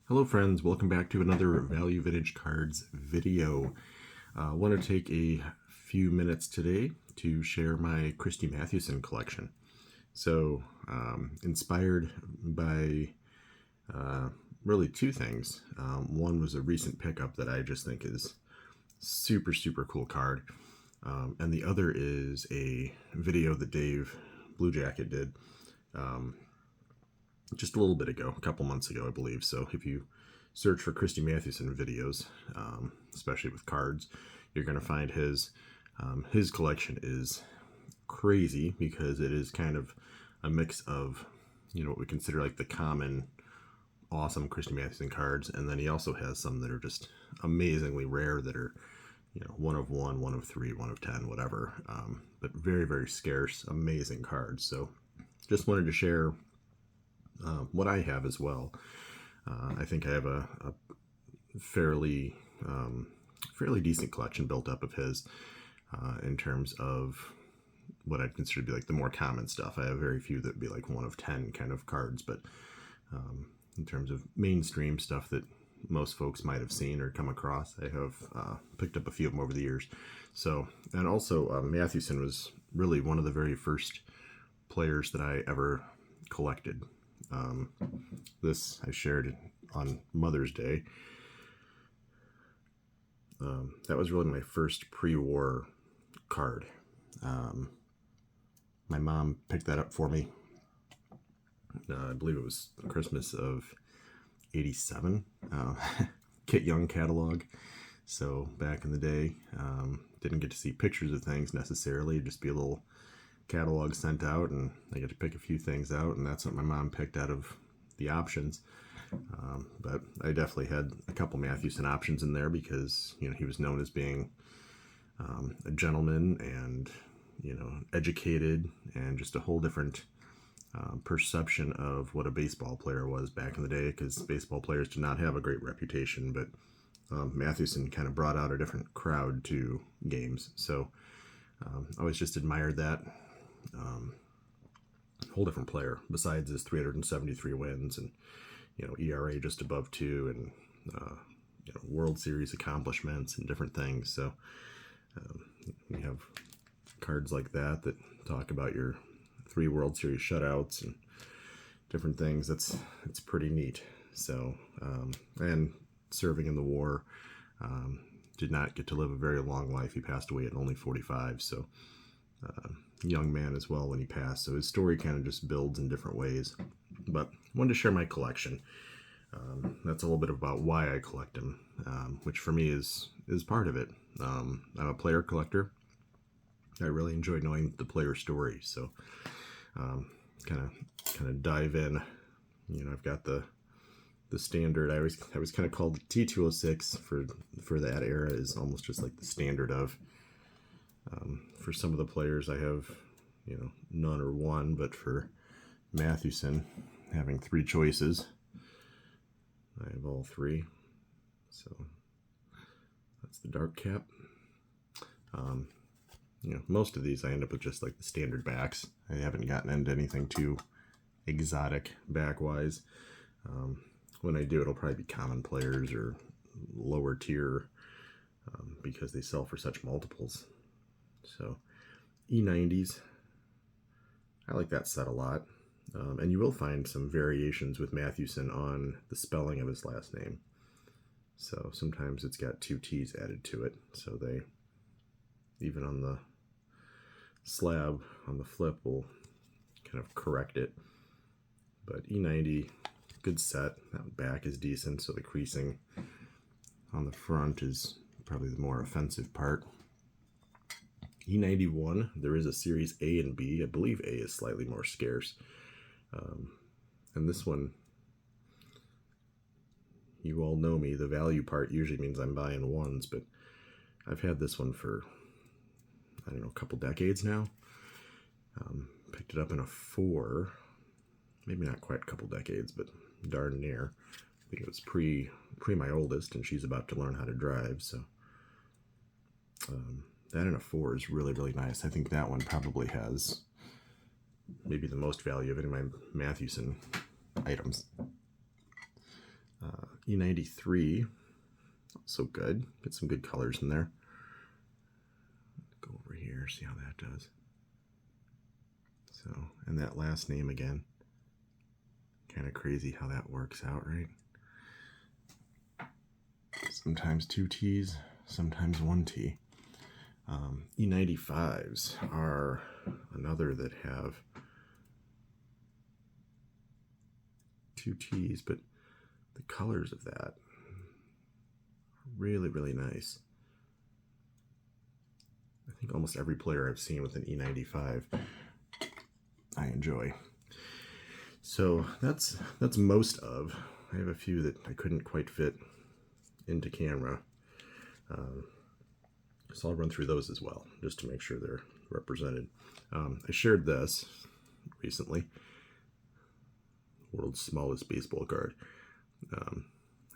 Hello friends, welcome back to another Value Vintage Cards video. I want to take a few minutes today to share my Christy Mathewson collection. So, inspired by really two things. One was a recent pickup that I just think is super cool card. And the other is a video that Dave Blue Jacket did just a little bit ago, a couple months ago, I believe. So if you search for Christy Mathewson videos, especially with cards, you're going to find his collection is crazy because it is kind of a mix of, what we consider like the common awesome Christy Mathewson cards, and then he also has some that are just amazingly rare that are, one of one, one of three, one of 10, whatever, but very scarce, amazing cards. So just wanted to share what I have as well. I think I have a fairly decent collection built up of his in terms of what I'd consider to be like the more common stuff. I have very few that would be like one of 10 kind of cards, but in terms of mainstream stuff that most folks might have seen or come across, I have picked up a few of them over the years. So, and also Mathewson was really one of the very first players that I ever collected. This I shared on Mother's Day. That was really my first pre-war card. My mom picked that up for me. I believe it was Christmas of '87. Kit Young catalog. So back in the day, didn't get to see pictures of things necessarily, just be a little catalog sent out, and I get to pick a few things out, and that's what my mom picked out of the options. But I definitely had a couple Mathewson options in there because he was known as being a gentleman and educated, and just a whole different perception of what a baseball player was back in the day, because baseball players did not have a great reputation, but Mathewson kind of brought out a different crowd to games. So I always just admired that. Whole different player besides his 373 wins and ERA just above 2, and World Series accomplishments and different things. So we have cards like that talk about your 3 World Series shutouts and different things. It's pretty neat. So and serving in the war, did not get to live a very long life. He passed away at only 45. So young man as well when he passed. So his story kind of just builds in different ways. But I wanted to share my collection. That's a little bit about why I collect them, which for me is part of it. I'm a player collector. I really enjoy knowing the player story. So kind of dive in. I've got the standard. I was kind of called T206 for that era, is almost just like the standard of. For some of the players, I have, none or one, but for Mathewson, having 3 choices, I have all 3. So that's the dark cap. Most of these I end up with just like the standard backs. I haven't gotten into anything too exotic back-wise. When I do, it'll probably be common players or lower tier, because they sell for such multiples. So E90s, I like that set a lot. And you will find some variations with Mathewson on the spelling of his last name. So sometimes it's got 2 T's added to it. So they, even on the slab, on the flip, will kind of correct it. But E90, good set. That back is decent, so the creasing on the front is probably the more offensive part. E91, there is a series A and B. I believe A is slightly more scarce. And this one, you all know me, the value part usually means I'm buying ones, but I've had this one for, I don't know, a couple decades now. Picked it up in a 4, maybe not quite a couple decades, but darn near. I think it was pre my oldest, and she's about to learn how to drive, so that in a 4 is really nice. I think that one probably has maybe the most value of any of my Mathewson items. E93, also good. Get some good colors in there. Go over here, see how that does. So, and that last name again. Kind of crazy how that works out, right? Sometimes 2 T's, sometimes 1 T. E95s are another that have 2 T's, but the colors of that are really, really nice. I think almost every player I've seen with an E95 I enjoy. So that's most of. I have a few that I couldn't quite fit into camera. So I'll run through those as well, just to make sure they're represented. I shared this recently. World's smallest baseball card. I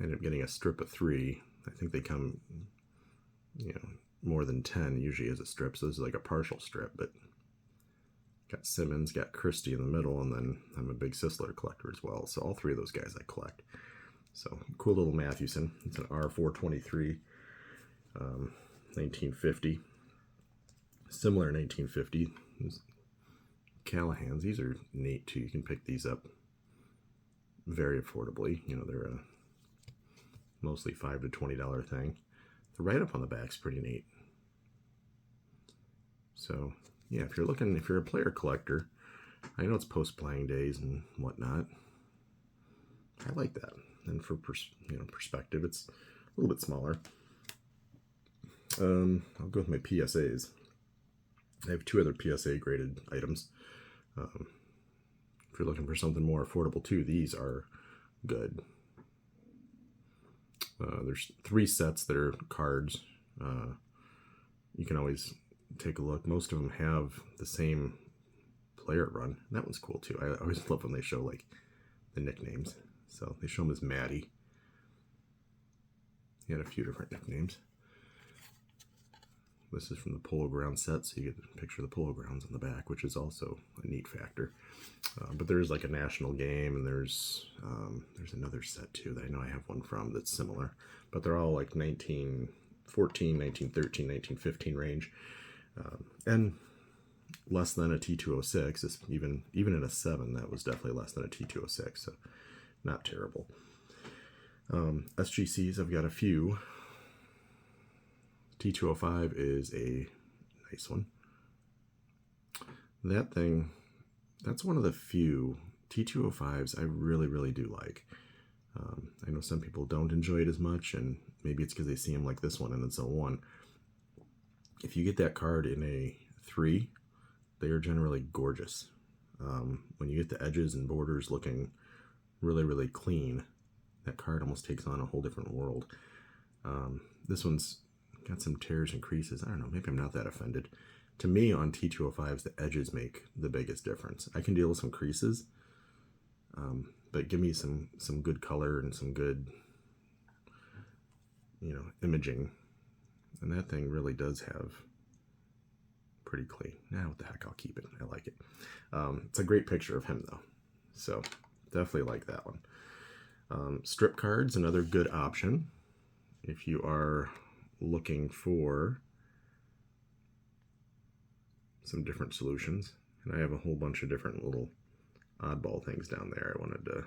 ended up getting a strip of 3. I think they come, more than 10 usually as a strip. So this is like a partial strip, but got Simmons, got Christy in the middle, and then I'm a big Sisler collector as well. So all 3 of those guys I collect. So cool little Mathewson. It's an R423, 1950. Similar 1950. Callahans. These are neat too. You can pick these up very affordably. They're a mostly $5 to $20 thing. The write-up on the back's pretty neat. So yeah, if you're a player collector, I know it's post-playing days and whatnot. I like that. And for perspective, it's a little bit smaller. I'll go with my PSAs. I have 2 other PSA graded items. If you're looking for something more affordable too, these are good. There's 3 sets that are cards. You can always take a look. Most of them have the same player run. That one's cool too. I always love when they show like the nicknames. So they show him as Matty. He had a few different nicknames. This is from the Polo Ground set, so you get a picture of the Polo Grounds on the back, which is also a neat factor. But there's like a national game, and there's another set too that I know I have one from that's similar. But they're all like 1914, 1913, 1915 range. And less than a T206. Even in a 7, that was definitely less than a T206, so not terrible. SGCs, I've got a few. T205 is a nice one. That thing, that's one of the few T205s I really, really do like. I know some people don't enjoy it as much, and maybe it's because they see them like this one and it's a 1. If you get that card in a 3, they are generally gorgeous. When you get the edges and borders looking really, really clean, that card almost takes on a whole different world. This one's got some tears and creases. I don't know, maybe I'm not that offended. To me, on T205s, the edges make the biggest difference. I can deal with some creases, but give me some good color and some good, imaging. And that thing really does have pretty clean. Now, what the heck, I'll keep it. I like it. It's a great picture of him, though. So, definitely like that one. Strip cards, another good option. If you are looking for some different solutions. And I have a whole bunch of different little oddball things down there I wanted to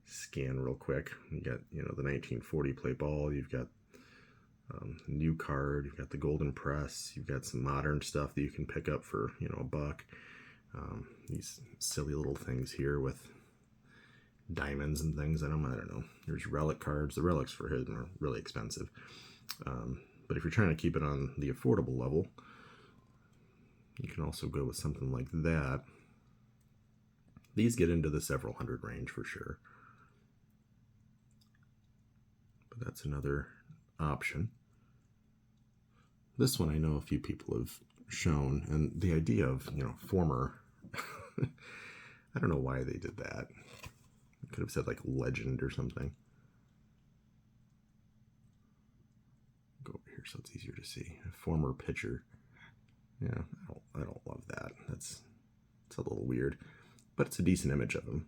scan real quick. You got, the 1940 play ball. You've got new card. You've got the golden press. You've got some modern stuff that you can pick up for, $1. These silly little things here with diamonds and things in them. I don't know. There's relic cards. The relics for hidden are really expensive. But if you're trying to keep it on the affordable level, you can also go with something like that. These get into the several hundred range for sure. But that's another option. This one I know a few people have shown, and the idea of, former, I don't know why they did that. I could have said like legend or something. Go over here so it's easier to see. A former pitcher. Yeah, I don't love that. It's a little weird, but it's a decent image of him.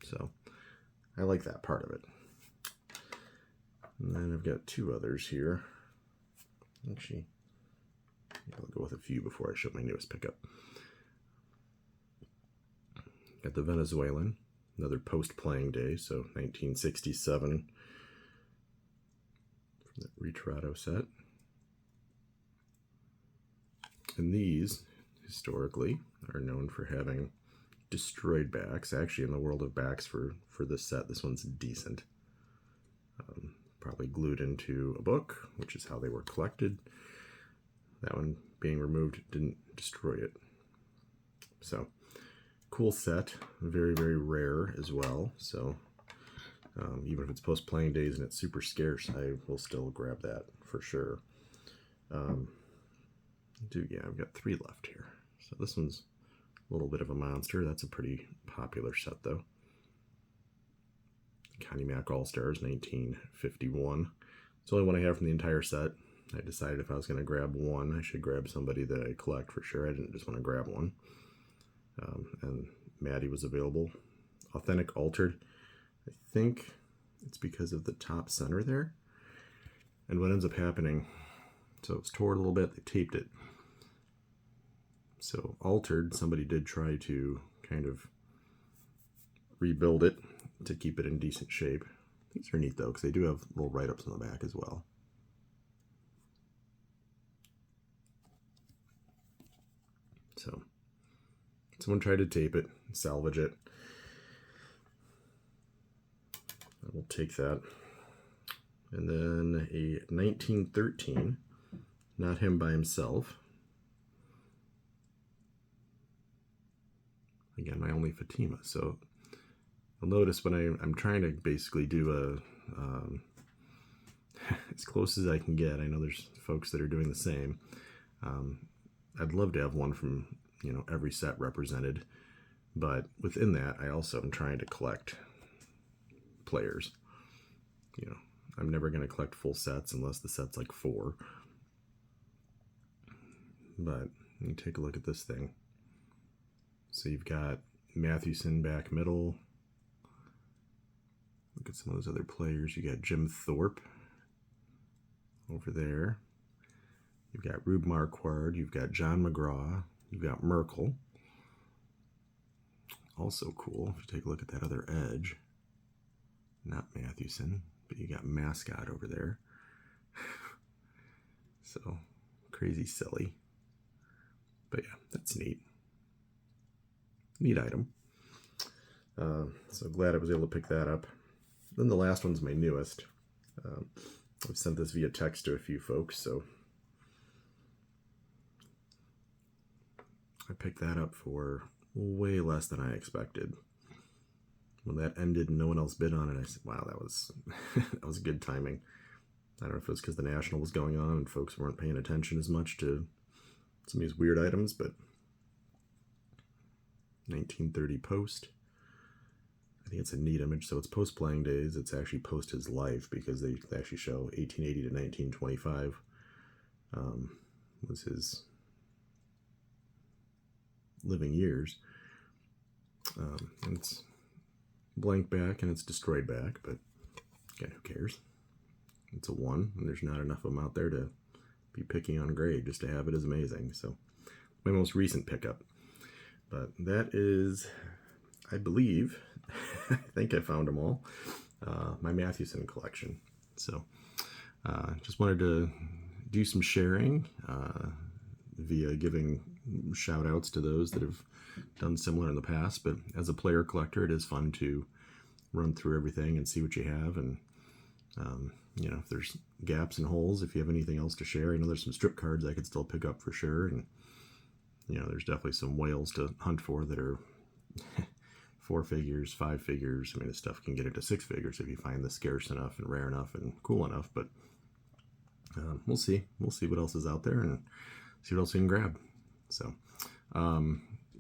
So I like that part of it. And then I've got two others here. Actually, I'll go with a few before I show my newest pickup. Got the Venezuelan, another post-playing day, so 1967 from the Retrato set. And these, historically, are known for having destroyed backs. Actually, in the world of backs for this set, this one's decent. Probably glued into a book, which is how they were collected. That one being removed didn't destroy it. So, cool set. Very, very rare as well. So, even if it's post-playing days and it's super scarce, I will still grab that for sure. Yeah, I've got 3 left here. So this one's a little bit of a monster. That's a pretty popular set, though. Connie Mack All-Stars, 1951. It's the only one I have from the entire set. I decided if I was going to grab one, I should grab somebody that I collect for sure. I didn't just want to grab one. And Maddie was available. Authentic Altered. I think it's because of the top center there. And what ends up happening, so it's torn a little bit, they taped it. So Altered, somebody did try to kind of rebuild it to keep it in decent shape. These are neat though, because they do have little write-ups on the back as well. So someone tried to tape it, salvage it. I will take that. And then a 1913, not him by himself. Again, my only Fatima. So you'll notice when I'm trying to basically do as close as I can get. I know there's folks that are doing the same. I'd love to have one from, every set represented, but within that, I also am trying to collect players. I'm never going to collect full sets unless the set's like 4. But let me take a look at this thing. So you've got Mathewson back middle. Look at some of those other players. You got Jim Thorpe over there. You've got Rube Marquard. You've got John McGraw. You've got Merkel. Also cool, if you take a look at that other edge. Not Mathewson, but you got Mascot over there. So, crazy silly. But yeah, that's neat. Neat item. So glad I was able to pick that up. Then the last one's my newest. I've sent this via text to a few folks, so I picked that up for way less than I expected. When that ended and no one else bid on it, I said, wow, that was that was good timing. I don't know if it was because the National was going on and folks weren't paying attention as much to some of these weird items, but 1930 post. I think it's a neat image. So it's post-playing days. It's actually post his life because they actually show 1880 to 1925 was his living years. And it's blank back and it's destroyed back, but again, who cares? It's a 1, and there's not enough of them out there to be picking on grade. Just to have it is amazing. So my most recent pickup. But that is, I believe, I think I found them all, my Mathewson collection. So just wanted to do some sharing via giving shout outs to those that have done similar in the past. But as a player collector, it is fun to run through everything and see what you have. And, if there's gaps and holes, if you have anything else to share, I know there's some strip cards I could still pick up for sure. And, there's definitely some whales to hunt for that are 4 figures, 5 figures. I mean, this stuff can get into 6 figures if you find this scarce enough and rare enough and cool enough. But we'll see. We'll see what else is out there and see what else we can grab. So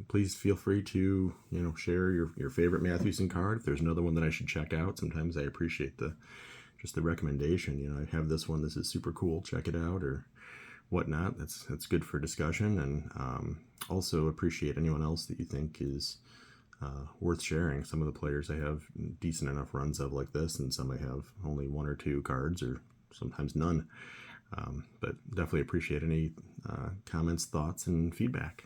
please feel free to, share your favorite Mathewson card. If there's another one that I should check out, sometimes I appreciate just the recommendation. I have this one. This is super cool. Check it out or whatnot. That's good for discussion. And also appreciate anyone else that you think is worth sharing. Some of the players I have decent enough runs of like this, and some I have only 1 or 2 cards, or sometimes none. But definitely appreciate any comments, thoughts, and feedback.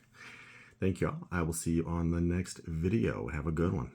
Thank you all. I will see you on the next video. Have a good one.